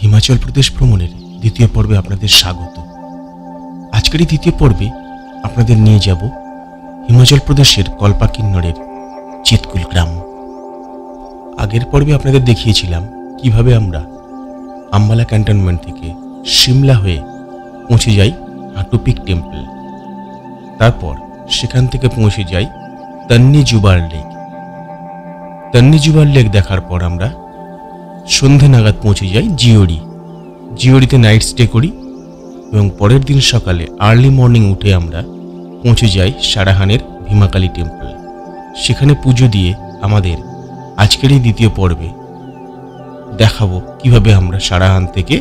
হিমাচল প্রদেশ ভ্রমণের দ্বিতীয় পর্বে আপনাদের স্বাগত। আজকের এই দ্বিতীয় পর্বে আপনাদের নিয়ে যাব হিমাচল প্রদেশের কল্পা কিন্নরের চিতকুল গ্রাম। আগের পর্বে আপনাদের দেখিয়েছিলাম কিভাবে আমরা আম্বালা ক্যান্টনমেন্ট থেকে সিমলা হয়ে পৌঁছে যাই হাটু পিক টেম্পল। তারপর সেখান থেকে পৌঁছে যাই তন্নি জুবার লেক। তন্নি জুবার লেক দেখার পর আমরা সন্ধে নাগাদ পৌঁছে যাই জিওড়িতে নাইট স্টে করি এবং পরের দিন সকালে আর্লি মর্নিং উঠে আমরা পৌঁছে যাই সারাহানের ভীমাকালী টেম্পল। সেখানে পুজো দিয়ে আমাদের আজকের এই দ্বিতীয় পর্বে দেখাবো কিভাবে আমরা সারাহান থেকে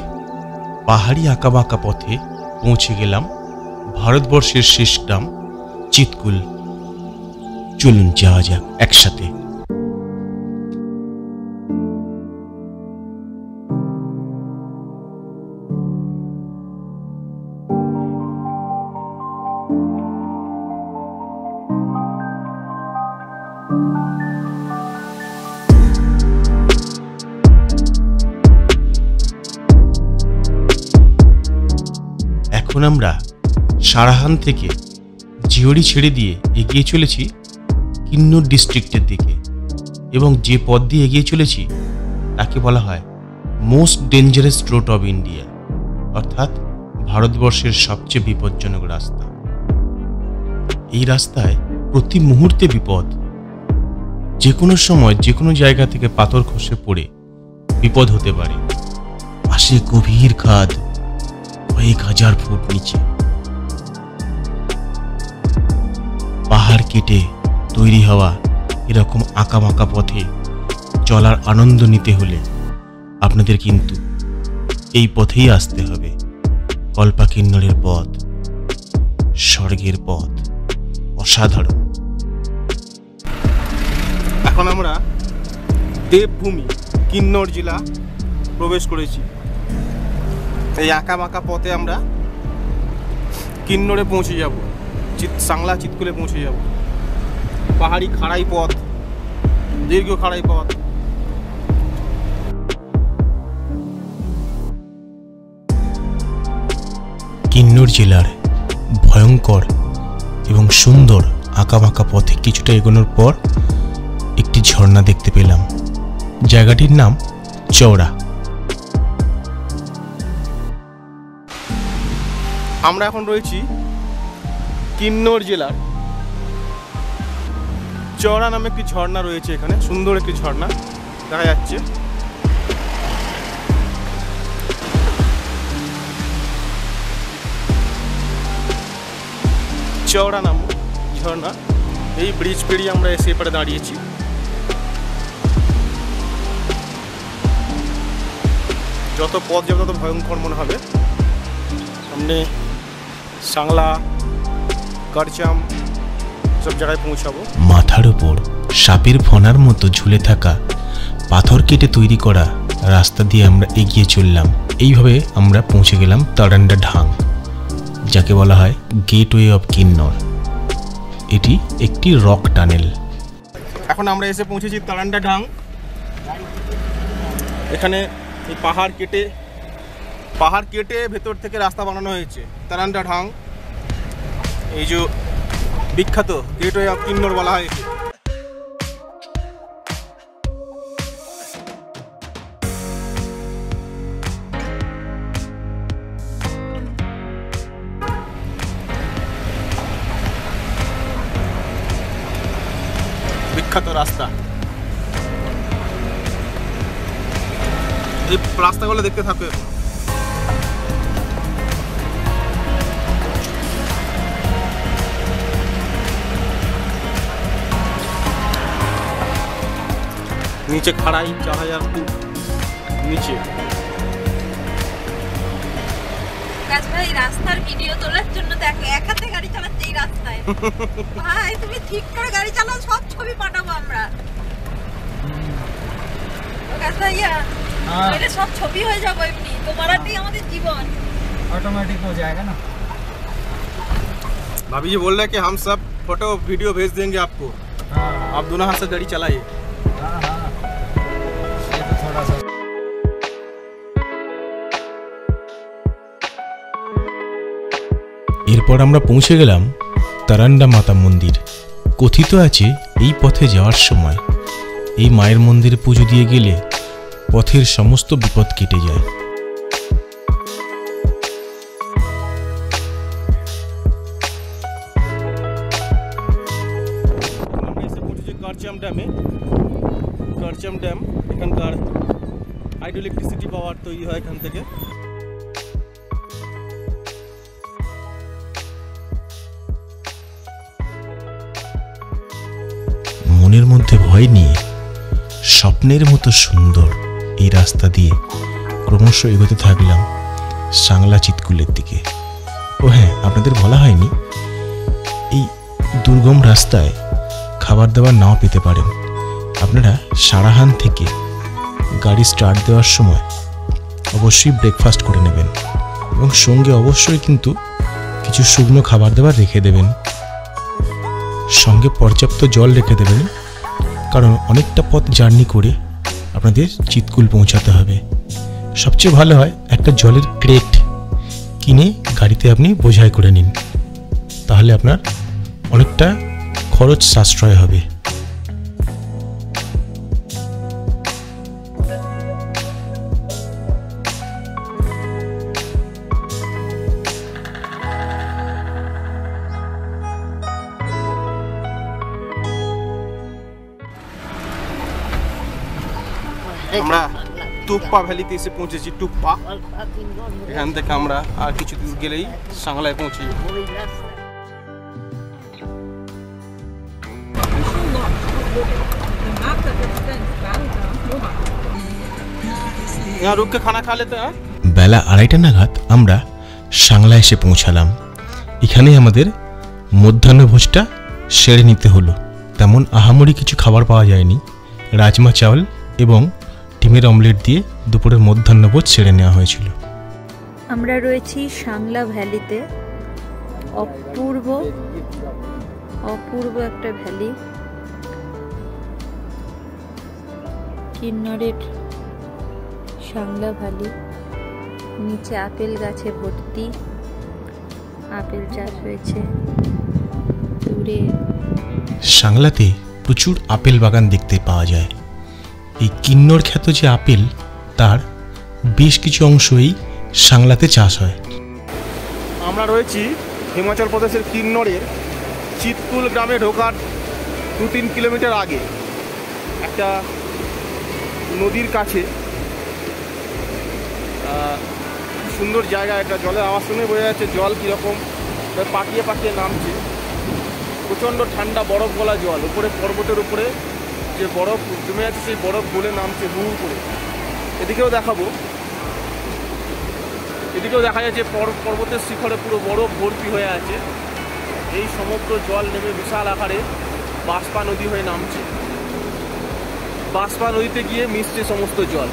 পাহাড়ি আঁকাবাঁকা পথে পৌঁছে গেলাম ভারতবর্ষের শেষ গ্রাম চিতকুল। চলুন যাওয়া যাক একসাথে। এখন আমরা সারাহান থেকে জিওড়ি ছেড়ে দিয়ে এগিয়ে চলেছি কিন্নর ডিস্ট্রিক্টের দিকে এবং যে পথ দিয়ে এগিয়ে চলেছি তাকে বলা হয় most dangerous road of India, অর্থাৎ ভারতবর্ষের সবচেয়ে বিপজ্জনক রাস্তা। এই রাস্তায় প্রতি মুহূর্তে বিপদ। যে কোনো সময় যে কোনো জায়গা থেকে পাথর খসে পড়ে বিপদ হতে পারে। পাশে গভীর খাদ, কয়েক হাজার ফুট নিচে। পাহাড় কেটে তৈরি হওয়া এরকম আঁকাবাঁকা পথে চলার আনন্দ নিতে হলে আপনাদের কিন্তু এই পথেই আসতে হবে। কল্পা কিন্নরের পথ স্বর্গের পথ, অসাধারণ। এখন আমরা দেবভূমি কিন্নর জেলা প্রবেশ করেছি। এই আঁকাবাঁকা পথে আমরা কিন্নরে পৌঁছে যাব, সাংলা চিতকুলে পৌঁছে যাব। পাহাড়ি খাড়াই পথ, দীর্ঘ খাড়াই পথ। কিন্নর জেলার ভয়ঙ্কর এবং সুন্দর আঁকাবাঁকা পথে কিছুটা এগোনোর পর একটি ঝর্ণা দেখতে পেলাম। জায়গাটির নাম চওড়া। আমরা এখন রয়েছি কিন্নর জেলার চওড়া নামে একটি ঝর্ণা রয়েছে। এখানে সুন্দর একটি ঝর্ণা দেখা যাচ্ছে। চওড়া নাম ঝর্ণা। এই ব্রিজ পেরিয়ে আমরা এসে এপারে দাঁড়িয়েছি। যত পথ যাবে তত ভয়ঙ্কর মনে হবে। সামনে সাংলা, কারচাম সব জায়গায় পৌঁছাবো। মাথার উপর সাপের ফনার মতো ঝুলে থাকা পাথর কেটে তৈরি করা রাস্তা দিয়ে আমরা এগিয়ে চললাম। এইভাবে আমরা পৌঁছে গেলাম তারান্ডা ঢাং, যাকে বলা হয় গেটওয়ে অফ কিন্নর। এটি একটি রক টানেল। এখন আমরা এসে পৌঁছেছি তারান্ডা ঢাং। এখানে এই পাহাড় কেটে ভেতর থেকে রাস্তা বানানো হয়েছে। তারান্ডা ঢাং, এই যে বিখ্যাত গেটওয়ে অফ কিন্নর বলা হয় একে। বিখ্যাত রাস্তা। এই রাস্তাগুলো দেখতে থাকবে। নিচে খাড়াই 4000 ফুট নিচে। ভাই রাস্তার ভিডিও তোলার জন্য দেখো এক হাতে গাড়ি চালাচ্ছে এই রাস্তায়। ভাই তুমি ঠিক করে গাড়ি চালাও, সব ছবি পাঠাবো আমরা। ভাইয়া এটা সব ছবি হয়ে যাবে এমনি, তোমারটাই আমাদের জীবন ऑटोमेटिक हो जाएगा ना। भाभी जी बोल रहे हैं कि हम सब फोटो वीडियो भेज देंगे आपको। आप दोनों हाथ से गाड़ी चलाइए। हाँ हाँ, ये तो थोड़ा सा এরপর আমরা পৌঁছে গেলাম তারান্ডা মাতা মন্দির। কথিত আছে এই পথে যাওয়ার সময় এই মায়ের মন্দিরে পুজো দিয়ে গেলে পথের সমস্ত বিপদ কেটে যায়। আমরা এসে পৌঁছেছি কারচাম ড্যামে। কারচাম ড্যাম, এখানকার হাইড্রো ইলেকট্রিসিটি পাওয়ার তৈরি হয় এখান থেকে। মনের মধ্যে ভয় নিয়ে স্বপ্নের মতো সুন্দর এই রাস্তা দিয়ে ক্রমশ এগোতে থাকলাম সাংলা চিৎকুলের দিকে। ও হ্যাঁ, আপনাদের বলা হয়নি, এই দুর্গম রাস্তায় খাবার দাবার নাও পেতে পারেন। আপনারা সারাহান থেকে গাড়ি স্টার্ট দেওয়ার সময় অবশ্যই ব্রেকফাস্ট করে নেবেন এবং সঙ্গে অবশ্যই কিন্তু কিছু শুকনো খাবার দাবার রেখে দেবেন, সঙ্গে পর্যাপ্ত জল রেখে দেবেন, কারণ অনেকটা পথ জার্নি করে আপনাদের চিৎকুল পৌঁছাতে হবে। সবচেয়ে ভালো হয় একটা জলের ক্রেট কিনে গাড়িতে আপনি বোঝাই করে নিন, তাহলে আপনার অনেকটা খরচ সাশ্রয় হবে। আমরা টুপ্পা ভ্যালিতে এসে পৌঁছেছি। টুপ্পা, এখান থেকে আমরা আর কিছু দূর গেলেই সাংলায় পৌঁছে যাব। यहाँ रुक के खाना खा लेते हैं। বেলা 2:30 নাগাদ আমরা সাংলা এসে পৌঁছালাম। এখানেই আমাদের মধ্যাহ্নভোজটা সেরে নিতে হলো। তেমন আহামরি কিছু খাবার পাওয়া যায়নি, রাজমা চাউল এবং ডিমের অমলেট দিয়ে দুপুরের মধ্যাহ্নভোজ সেরে নেওয়া হয়েছিল। আমরা রয়েছি সাংলা ভ্যালিতে। অপূর্ব অপূর্ব একটা ভ্যালি। কিন্নরের সাংলা ভ্যালি, নিচে আপেল গাছে ভর্তি, আপেল চাষ হয়েছে। দূরে সাংলাতে প্রচুর আপেল বাগান দেখতে পাওয়া যায়। এই কিন্নর খ্যাত যে আপেল, তার বেশ কিছু অংশই সাংলাতে চাষ হয়। আমরা রয়েছি হিমাচল প্রদেশের কিন্নরের চিৎকুল গ্রামে ঢোকার 2-3 কিলোমিটার আগে একটা নদীর কাছে। সুন্দর জায়গা, একটা জলের আওয়াজ শুনে বোঝা যাচ্ছে জল কীরকম পাকিয়ে পাকিয়ে নামছে। প্রচণ্ড ঠান্ডা বরফ গলা জল, উপরে পর্বতের উপরে যে বরফ জমে আছে সেই বরফ গলে নামছে হু হু করে। এদিকেও দেখাবো, এদিকেও দেখা যাচ্ছে পর্বতের শিখরে পুরো বরফ ভর্তি হয়ে আছে। এই সমগ্র জল নেমে বিশাল আকারে বাষ্পা নদী হয়ে নামছে। বাষ্পা নদীতে গিয়ে মিশছে সমস্ত জল।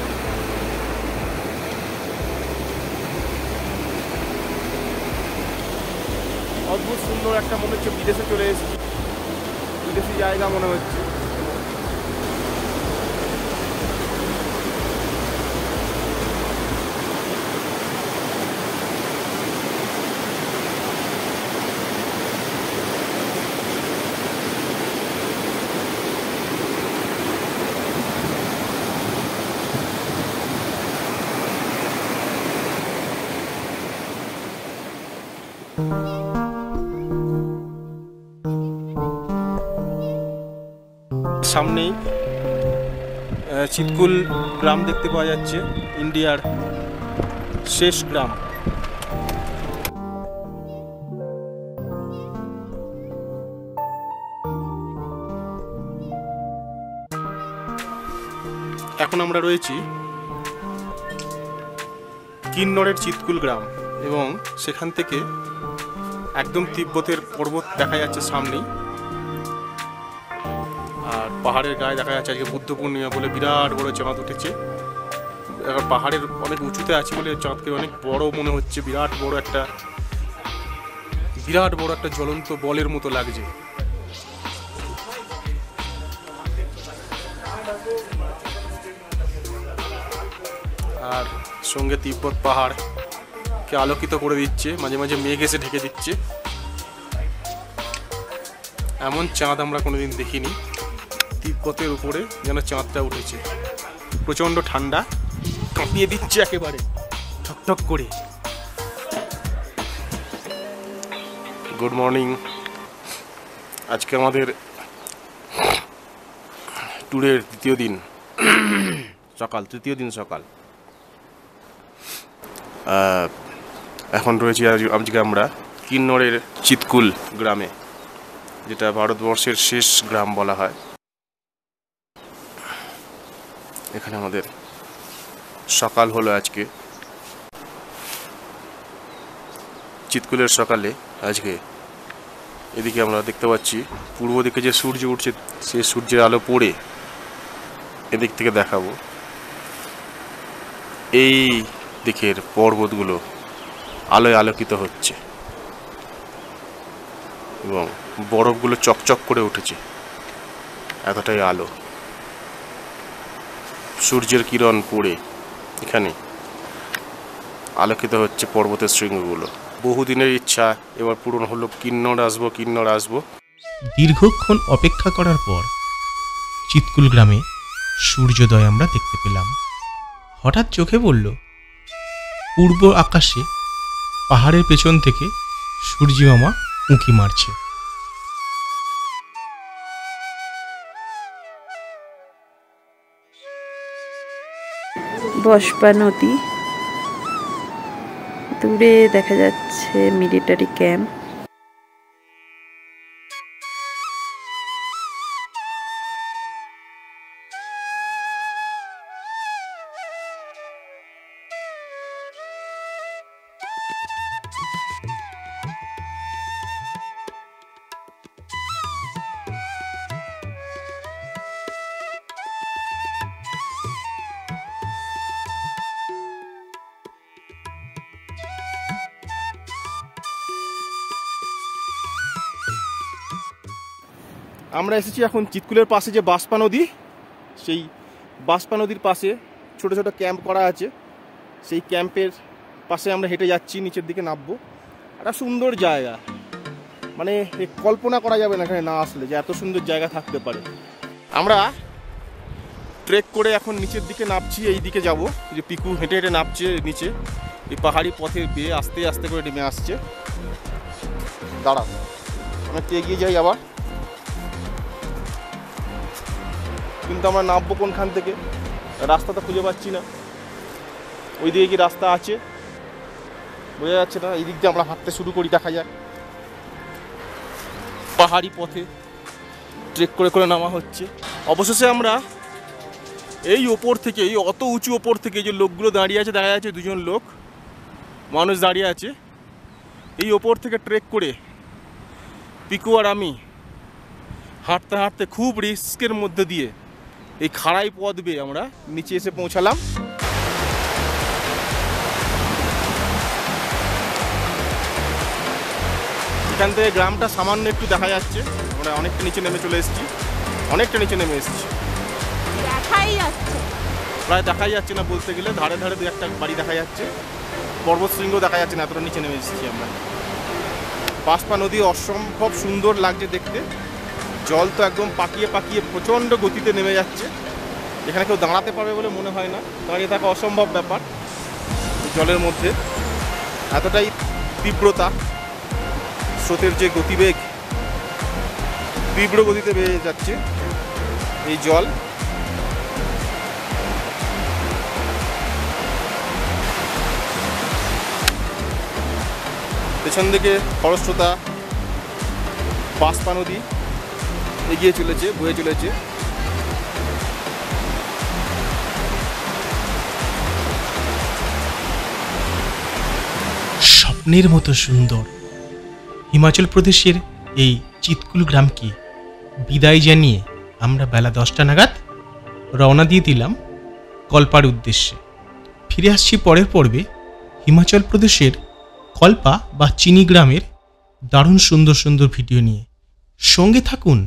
অদ্ভুত সুন্দর একটা, মনে হচ্ছে বিদেশে চলে এসেছি, বিদেশি জায়গা মনে হচ্ছে। সামনেই চিৎকুল গ্রাম দেখতে পাওয়া যাচ্ছে, ইন্ডিয়ার শেষ গ্রাম। এখন আমরা রয়েছি কিন্নরের চিৎকুল গ্রাম এবং সেখান থেকে একদম তিব্বতের পর্বত দেখা যাচ্ছে সামনেই। আর পাহাড়ের গায়ে দেখা যাচ্ছে আজকে বুদ্ধ পূর্ণিমা বলে বিরাট বড় চাঁদ উঠেছে। এবার পাহাড়ের অনেক উঁচুতে আছে বলে চাঁদকে অনেক বড় মনে হচ্ছে, বিরাট বড় একটা জ্বলন্ত বলের মতো লাগছে। আর সঙ্গে তিব্বত পাহাড়কে আলোকিত করে দিচ্ছে, মাঝে মাঝে মেঘ এসে ঢেকে দিচ্ছে। এমন চাঁদ আমরা কোনোদিন দেখিনি। তিব্বতের উপরে যেন চাঁদটা উঠেছে। প্রচণ্ড ঠান্ডা, কাঁপিয়ে দিচ্ছে একেবারে ঠকঠক করে। Good morning. আজকে আমাদের ট্যুরের তৃতীয় দিন সকাল। এখন রয়েছি আজকে আমরা কিন্নরের চিতকুল গ্রামে, যেটা ভারতবর্ষের শেষ গ্রাম বলা হয়। এখানে আমাদের সকাল হলো আজকে। চিতকুলের সকালে আজকে এদিকে আমরা দেখতে পাচ্ছি পূর্ব দিকে যে সূর্য উঠছে, সে সূর্যের আলো পড়ে এদিক থেকে দেখাবো। এই দিকের পর্বতগুলো আলোয় আলোকিত হচ্ছে এবং বরফগুলো চকচক করে উঠেছে, এতটাই আলো। সূর্যের কিরণ পড়ে এখানে আলোকিত হচ্ছে পর্বতের শৃঙ্গগুলো। বহুদিনের ইচ্ছা এবার পূরণ হলো। কিন্নর আসবো। দীর্ঘক্ষণ অপেক্ষা করার পর চিতকুল গ্রামে সূর্যোদয় আমরা দেখতে পেলাম। হঠাৎ চোখে পড়ল পূর্ব আকাশে পাহাড়ের পেছন থেকে সূর্যমামা উঁকি মারছে। বসপা নদী, দূরে দেখা যাচ্ছে মিলিটারি ক্যাম্প। আমরা এসেছি এখন চিতকুলের পাশে যে বাসপা নদী, সেই বাসপা নদীর পাশে ছোট ছোট ক্যাম্প করা আছে। সেই ক্যাম্পের পাশে আমরা হেঁটে যাচ্ছি, নিচের দিকে নামবো। একটা সুন্দর জায়গা, মানে কল্পনা করা যাবে না এখানে না আসলে যে এত সুন্দর জায়গা থাকতে পারে। আমরা ট্রেক করে এখন নিচের দিকে নামছি, এই দিকে যাব। যে পিকু হেঁটে হেঁটে নামছে নিচে, এই পাহাড়ি পথের বেয়ে আস্তে আস্তে করে নেমে আসছে। দাঁড়া, আমরা এগিয়ে যাই আবার। কিন্তু আমরা নামবো কোনখান থেকে, রাস্তা তো খুঁজে পাচ্ছি না। ওই দিকে কি রাস্তা আছে বোঝা যাচ্ছে না। এই দিক দিয়ে আমরা হাঁটতে শুরু করি, দেখা যাক। পাহাড়ি পথে ট্রেক করে করে নামা হচ্ছে। অবশেষে আমরা এই ওপর থেকে, এই অত উঁচু ওপর থেকে যে লোকগুলো দাঁড়িয়ে আছে, দেখা যাচ্ছে দুজন মানুষ দাঁড়িয়ে আছে। এই ওপর থেকে ট্রেক করে পিকু আর আমি হাঁটতে হাঁটতে খুব রিস্কের মধ্যে দিয়ে এই খাড়াই পথ বেয়ে আমরা নিচে এসে পৌঁছালাম। এখান থেকে গ্রামটা সামান্য একটু দেখা যাচ্ছে। আমরা অনেকটা নিচে নেমে চলে এসেছি, প্রায় দেখাই যাচ্ছে না বলতে গেলে। ধারে ধারে দু একটা বাড়ি দেখা যাচ্ছে, পর্বত শৃঙ্গ দেখা যাচ্ছে না, এতটা নিচে নেমে এসেছি আমরা। বাসপা নদী অসম্ভব সুন্দর লাগছে দেখতে। জল তো একদম পাকিয়ে পাকিয়ে প্রচণ্ড গতিতে নেমে যাচ্ছে। এখানে কেউ দাঁড়াতে পারবে বলে মনে হয় না, দাঁড়িয়ে থাকা অসম্ভব ব্যাপার। জলের মধ্যে এতটাই তীব্রতা, স্রোতের যে গতিবেগ, তীব্র গতিতে বেড়ে যাচ্ছে এই জল। পেছন দিকে খরস্রোতা বাসপা নদী এগিয়ে চলেছে, বয়ে চলেছে। স্বপ্নের মতো সুন্দর হিমাচল প্রদেশের এই চিতকুল গ্রামকে বিদায় জানিয়ে আমরা বেলা 10টা নাগাদ রওনা দিয়ে দিলাম কল্পার উদ্দেশ্যে। ফিরে আসছি পরের পর্বে হিমাচল প্রদেশের কল্পা বা চিনি গ্রামের দারুণ সুন্দর সুন্দর ভিডিও নিয়ে। সঙ্গে থাকুন,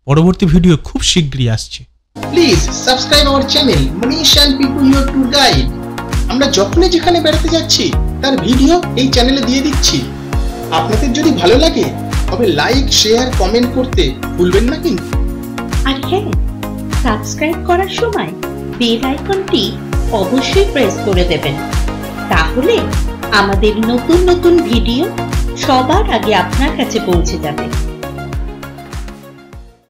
পরবর্তী ভিডিও খুব শীঘ্রই আসছে। Please subscribe our channel Manish and people your tour guide. আমরা যখনই যেখানে বেড়াতে যাচ্ছি তার ভিডিও এই চ্যানেলে দিয়ে দিচ্ছি। আপনাদের যদি ভালো লাগে তবে লাইক, শেয়ার, কমেন্ট করতে ভুলবেন না কিন্তু। আর হ্যাঁ, সাবস্ক্রাইব করার সময় বেল আইকনটি অবশ্যই প্রেস করে দেবেন, তাহলে আমাদের নতুন নতুন ভিডিও সবার আগে আপনার কাছে পৌঁছে যাবে।